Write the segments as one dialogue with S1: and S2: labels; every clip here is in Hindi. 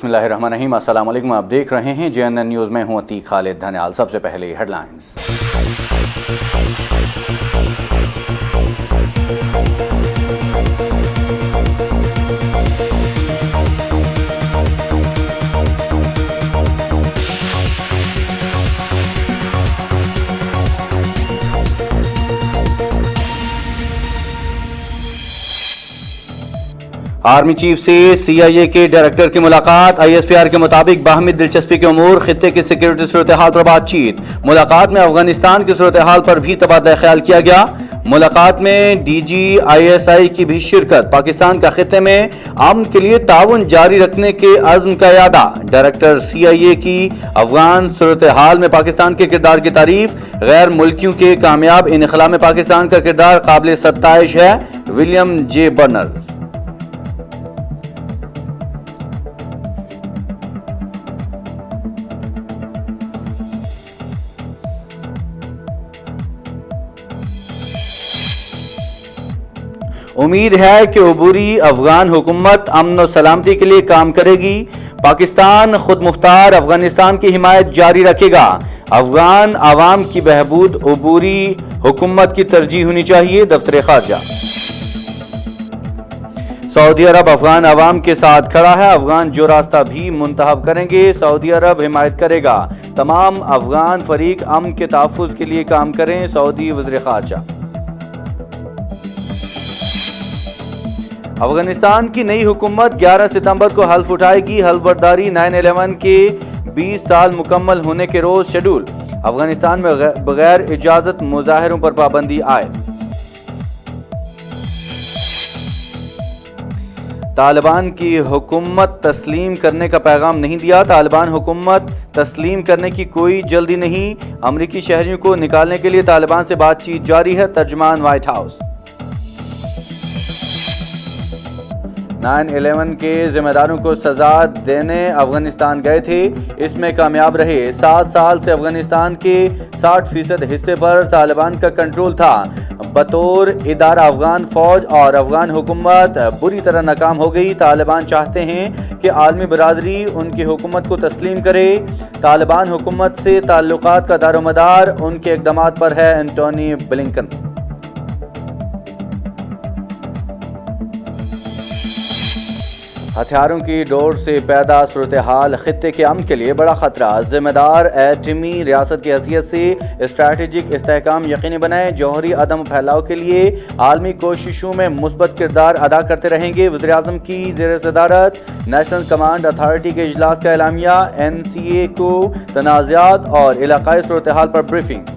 S1: बिस्मिल्लाहिर्रहमानिर्रहीम। अस्सलाम वालेकुम। आप देख रहे हैं JNN न्यूज़ में हूं अतीक खालिद धन्याल। सबसे पहले हेडलाइंस। आर्मी चीफ से CIA के डायरेक्टर की मुलाकात। ISPR के मुताबिक बाहमी दिलचस्पी के उमूर, खित्ते की सिक्योरिटी सूरत हाल पर बातचीत। मुलाकात में अफगानिस्तान की सूरत हाल पर भी तबादला ख्याल किया गया। मुलाकात में DG ISI की भी शिरकत। पाकिस्तान का खित्ते में अमन के लिए ताउन जारी रखने के अज़्म का यादा। डायरेक्टर CIA की अफगान सूरत हाल में पाकिस्तान के किरदार की तारीफ। गैर मुल्कियों के कामयाब इनखला में पाकिस्तान का किरदार काबिल सत्ताइश है। William J. बर्नर्स। उम्मीद है कि अबूरी अफगान हुकूमत अमन और सलामती के लिए काम करेगी। पाकिस्तान खुद मुख्तार अफगानिस्तान की हिमायत जारी रखेगा। अफगान आवाम की बहबूद अबूरी हुकूमत की तरजीह होनी चाहिए। दफ्तर खारजा। सऊदी अरब अफगान आवाम के साथ खड़ा है। अफगान जो रास्ता भी मुंतखब करेंगे सऊदी अरब हिमायत करेगा। तमाम अफगान फरीक अमन के तहफ़्फ़ुज़ के लिए काम करें। सऊदी वज़ीर ख़ारजा। अफगानिस्तान की नई हुकूमत 11 सितंबर को हल्फ उठाएगी। हल्फबर्दारी 9/11 के 20 साल मुकम्मल होने के रोज शेड्यूल। अफगानिस्तान में बगैर इजाजत मुजाहिरों पर पाबंदी आए। तालिबान की हुकूमत तस्लीम करने का पैगाम नहीं दिया। तालिबान हुकूमत तस्लीम करने की कोई जल्दी नहीं। अमरीकी शहरियों को निकालने के लिए तालिबान से बातचीत जारी है। तर्जमान व्हाइट हाउस। 9/11 के जिम्मेदारों को सजा देने अफगानिस्तान गए थे, इसमें कामयाब रहे। 7 साल से अफगानिस्तान के 60% हिस्से पर तालिबान का कंट्रोल था। बतौर इदारा अफगान फौज और अफगान हुकूमत बुरी तरह नाकाम हो गई। तालिबान चाहते हैं कि आलमी बरादरी उनकी हुकूमत को तस्लीम करे। तालिबान हुकूमत से ताल्लुकात का दारोमदार उनके इक़दामात पर है। Antony Blinken. हथियारों की डोर से पैदा सूरत हाल खित्ते के अमन के लिए बड़ा खतरा। जिम्मेदार एटमी रियासत की हैसियत से स्ट्रैटेजिक इस्तेहकाम यकीनी बनाए। जौहरी अदम फैलाव के लिए आलमी कोशिशों में मुस्बत किरदार अदा करते रहेंगे। वज़ीर आज़म की ज़ेर सदारत नेशनल कमांड अथॉरिटी के इजलास का एलामिया। NCA को तनाज़ात और इलाकाई सूरत हाल पर ब्रीफिंग।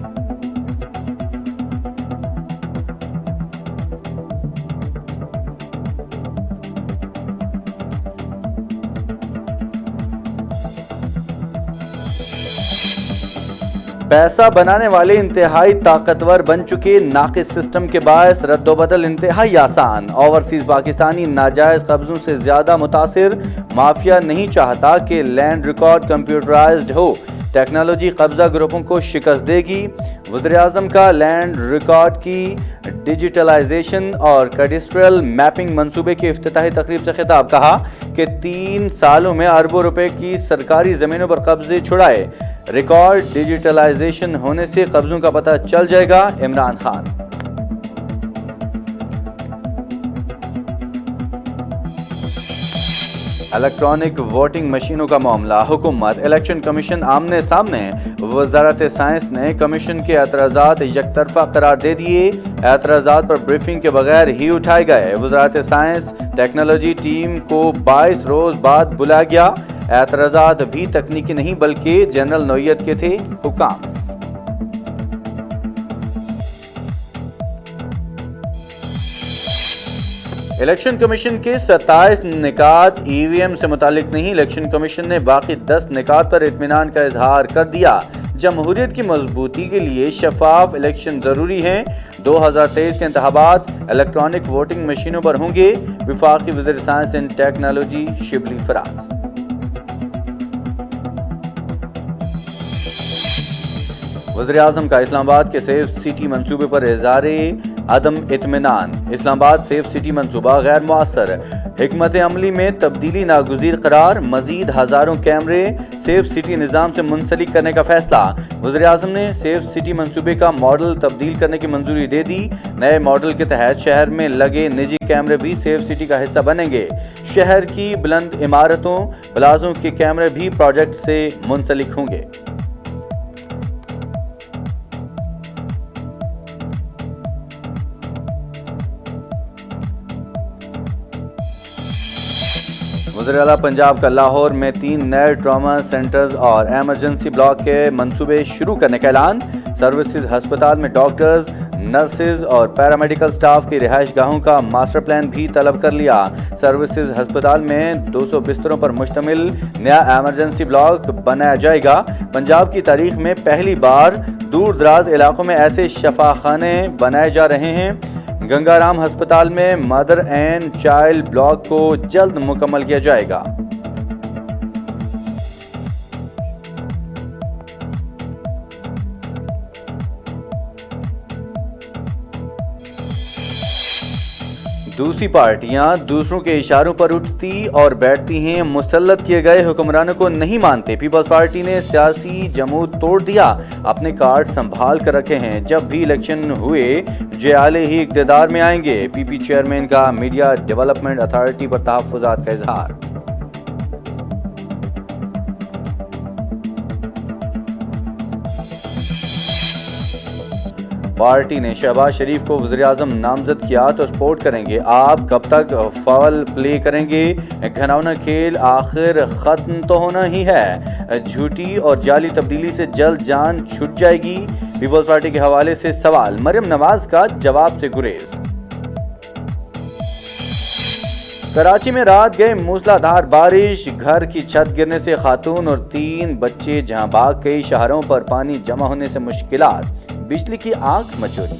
S1: पैसा बनाने वाले इंतहाई ताकतवर बन चुके नाकिस सिस्टम के बायस रद्दोबदल इंतहाई आसान। ओवरसीज पाकिस्तानी नाजायज कब्जों से ज्यादा मुतासिर। माफिया नहीं चाहता कि लैंड रिकॉर्ड कंप्यूटराइज्ड हो। टेक्नोलॉजी कब्जा ग्रुपों को शिकस्त देगी। वज़ीर आज़म का लैंड रिकॉर्ड की डिजिटलाइजेशन और कैडेस्ट्रल मैपिंग मंसूबे की इफ्तिताही तकरीब से खिताब। कहा कि 3 सालों में अरबों रुपए की सरकारी जमीनों पर कब्जे छुड़ाए। रिकॉर्ड डिजिटलाइजेशन होने से कब्जों का पता चल जाएगा। इमरान खान। इलेक्ट्रॉनिक वोटिंग मशीनों का मामला। हुकूमत इलेक्शन कमीशन आमने सामने। वजारत साइंस ने कमीशन के एतराज़ात यकतरफा करार दे दिए। एतराज़ात पर ब्रीफिंग के बगैर ही उठाए गए। वजारत साइंस टेक्नोलॉजी टीम को 22 रोज बाद बुलाया गया। एतराज़ात भी तकनीकी नहीं बल्कि जनरल नौयत के थे। हुकाम। इलेक्शन कमीशन के 27 निकात EVM से मुतालिक नहीं। इलेक्शन कमीशन ने बाकी 10 निकात पर इत्मीनान का इजहार कर दिया। जमहूरियत की मजबूती के लिए शफाफ इलेक्शन जरूरी हैं। 2023 के इंतखाबात इलेक्ट्रॉनिक वोटिंग मशीनों पर होंगे। वफाकी वज़ीर science and technology Shibli Faraz. वज़ीर आज़म का इस्लामाबाद के सेफ सिटी मंसूबे पर इज़हार अदम इत्मीनान। इस्लामाबाद सेफ सिटी मंसूबा गैर मुअस्सर। हिकमत अमली में तब्दीली नागुज़ीर करार, मजीद हजारों कैमरे सेफ सिटी निज़ाम से मुंसलिक करने का फैसला। वज़ीर-ए-आज़म ने सेफ सिटी मंसूबे का मॉडल तब्दील करने की मंजूरी दे दी। नए मॉडल के तहत शहर में लगे निजी कैमरे भी सेफ सिटी का हिस्सा बनेंगे। शहर की बुलंद इमारतों प्लाजों के कैमरे भी प्रोजेक्ट से मुंसलिक होंगे। वज़ीर-ए-आला पंजाब का लाहौर में 3 नए ट्रॉमा सेंटर्स और एमरजेंसी ब्लॉक के मंसूबे शुरू करने का ऐलान। सर्विसेज हस्पताल में डॉक्टर्स, नर्सेज और पैरामेडिकल स्टाफ की रिहाइश गाहों का मास्टर प्लान भी तलब कर लिया। सर्विसेज हस्पताल में 200 बिस्तरों पर मुश्तमिल नया एमरजेंसी ब्लॉक बनाया जाएगा। पंजाब की तारीख में पहली बार दूर दराज इलाकों में ऐसे शफाखाने बनाए जा रहे हैं। गंगाराम अस्पताल में मदर एंड चाइल्ड ब्लॉक को जल्द मुकम्मल किया जाएगा। दूसरी पार्टियां दूसरों के इशारों पर उठती और बैठती हैं, मुसल्लत किए गए हुक्मरानों को नहीं मानते। पीपल्स पार्टी ने सियासी जमूद तोड़ दिया, अपने कार्ड संभाल कर रखे हैं। जब भी इलेक्शन हुए जयाले ही इक़्तिदार में आएंगे। पीपी चेयरमैन का मीडिया डेवलपमेंट अथॉरिटी पर तहफ़्फ़ुज़ात का इजहार। पार्टी ने शहबाज शरीफ को वज़ीर-ए-आज़म नामजद किया तो सपोर्ट करेंगे। आप कब तक फाउल प्ले करेंगे? घिनौना खेल आखिर खत्म तो होना ही है। झूठी और जाली तब्दीली से जल्द जान छूट जाएगी। पीपल्स पार्टी के हवाले से सवाल, मरियम नवाज का जवाब से गुरेज। कराची में रात गए मूसलाधार बारिश, घर की छत गिरने से खातून और 3 बच्चे जहां भाग गई। शहरों पर पानी जमा होने से मुश्किलात, बिजली की आग मचोली।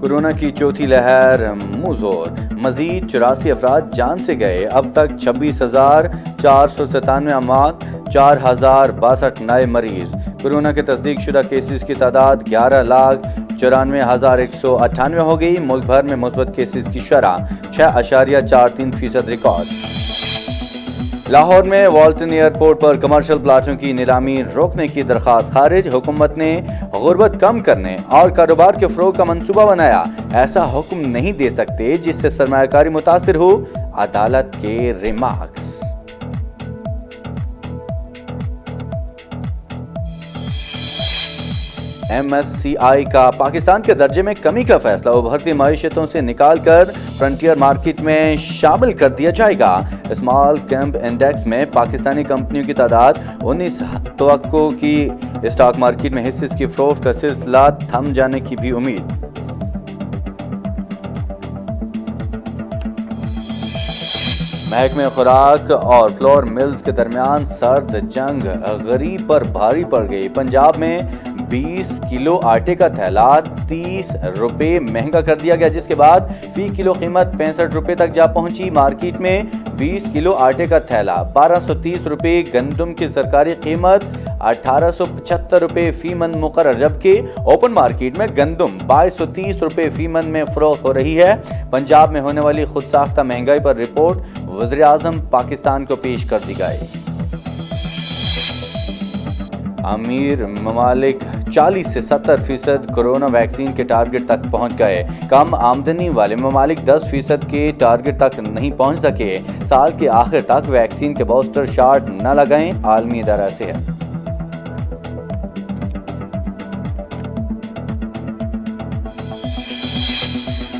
S1: कोरोना की चौथी लहर मुंहजोर, मजीद 84 अफराद जान से गए। अब तक 26,497 अमात, 4,062 नए मरीज। कोरोना के तस्दीक शुदा केसेस की तादाद 11,94,198 हो गई। मुल्क भर में मुस्बत केसेस की शरह 6.43% रिकॉर्ड। लाहौर में वाल्टन एयरपोर्ट पर कमर्शियल प्लाटों की नीलामी रोकने की दरखास्त खारिज। हुकूमत ने गुर्बत कम करने और कारोबार के फ़रोग का मंसूबा बनाया। ऐसा हुक्म नहीं दे सकते जिससे सरमायाकारी मुतासिर हो, अदालत के रिमार्क्स। MSCI का पाकिस्तान के दर्जे में कमी का फैसला, उभरती मईशतों से निकालकर फ्रंटियर मार्केट में शामिल कर दिया जाएगा। स्मॉल कैप इंडेक्स में पाकिस्तानी कंपनियों की तादाद 19 तवक्को की। स्टॉक मार्केट में हिस्से की फरोख्त का सिलसिला थम जाने की भी उम्मीद। महकमे खुराक और फ्लोर मिल्स के दरमियान सर्द जंग गरीब पर भारी पड़ गई। पंजाब में 20 किलो आटे का थैला 30 रुपए महंगा कर दिया गया, जिसके बाद फी किलो कीमत 65 रुपए तक जा पहुंची। मार्केट में 20 किलो आटे का थैला 1230 रुपए, गंदम की सरकारी कीमत 1875 रुपए फी मन मुकर्रर, जबकि ओपन मार्केट में गंदम 2230 रुपए फी मन में फरोख्त हो रही है। पंजाब में होने वाली खुद साख्ता महंगाई पर रिपोर्ट वज़ीर-ए-आज़म पाकिस्तान को पेश कर दी गई। अमीर ममालिक 40 से 70% कोरोना वैक्सीन के टारगेट तक पहुंच गए। कम आमदनी वाले ममालिक 10% के टारगेट तक नहीं पहुंच सके। साल के आखिर तक वैक्सीन के बूस्टर शॉट न लगाएं, आलमी इदारा सेहत।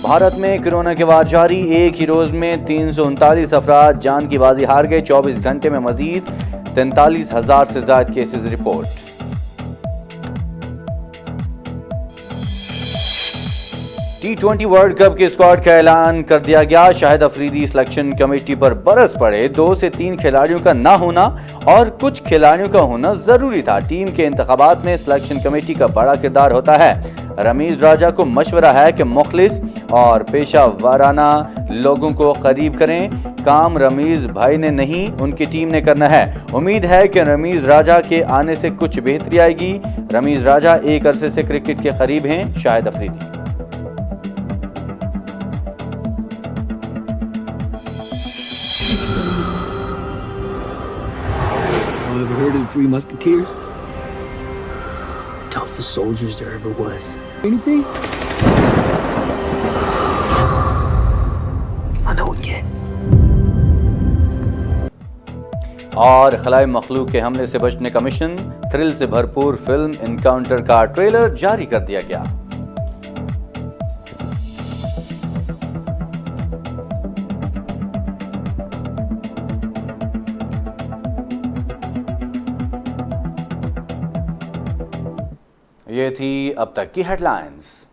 S1: भारत में कोरोना के बाद जारी, एक ही रोज में 339 अफराद जान की बाजी हार गए। 24 घंटे में मजीद 43,000 से ज्यादा cases report. T20 world cup के स्क्वाड का ऐलान कर दिया गया। शाहिद अफरीदी सिलेक्शन कमेटी पर बरस पड़े। 2 से 3 खिलाड़ियों का ना होना और कुछ खिलाड़ियों का होना जरूरी था। टीम के इंतखाबात में सिलेक्शन कमेटी का बड़ा किरदार होता है। रमीज राजा को मशवरा है कि मुखलिस और पेशा वाराना लोगों को करीब करें। काम रमीज भाई ने नहीं, उनकी टीम ने करना है। उम्मीद है कि रमीज राजा के आने से कुछ बेहतरी आएगी। रमीज राजा एक अरसे से क्रिकेट के करीब हैं। Shahid Afridi.
S2: Ever heard of the Three Musketeers? Toughest soldiers there ever was. Anything? I know it can.
S1: और खलाई मखलूक के हमले से बचने का मिशन, थ्रिल से भरपूर फिल्म इनकाउंटर का ट्रेलर जारी कर दिया गया। ये थी अब तक की हेडलाइंस।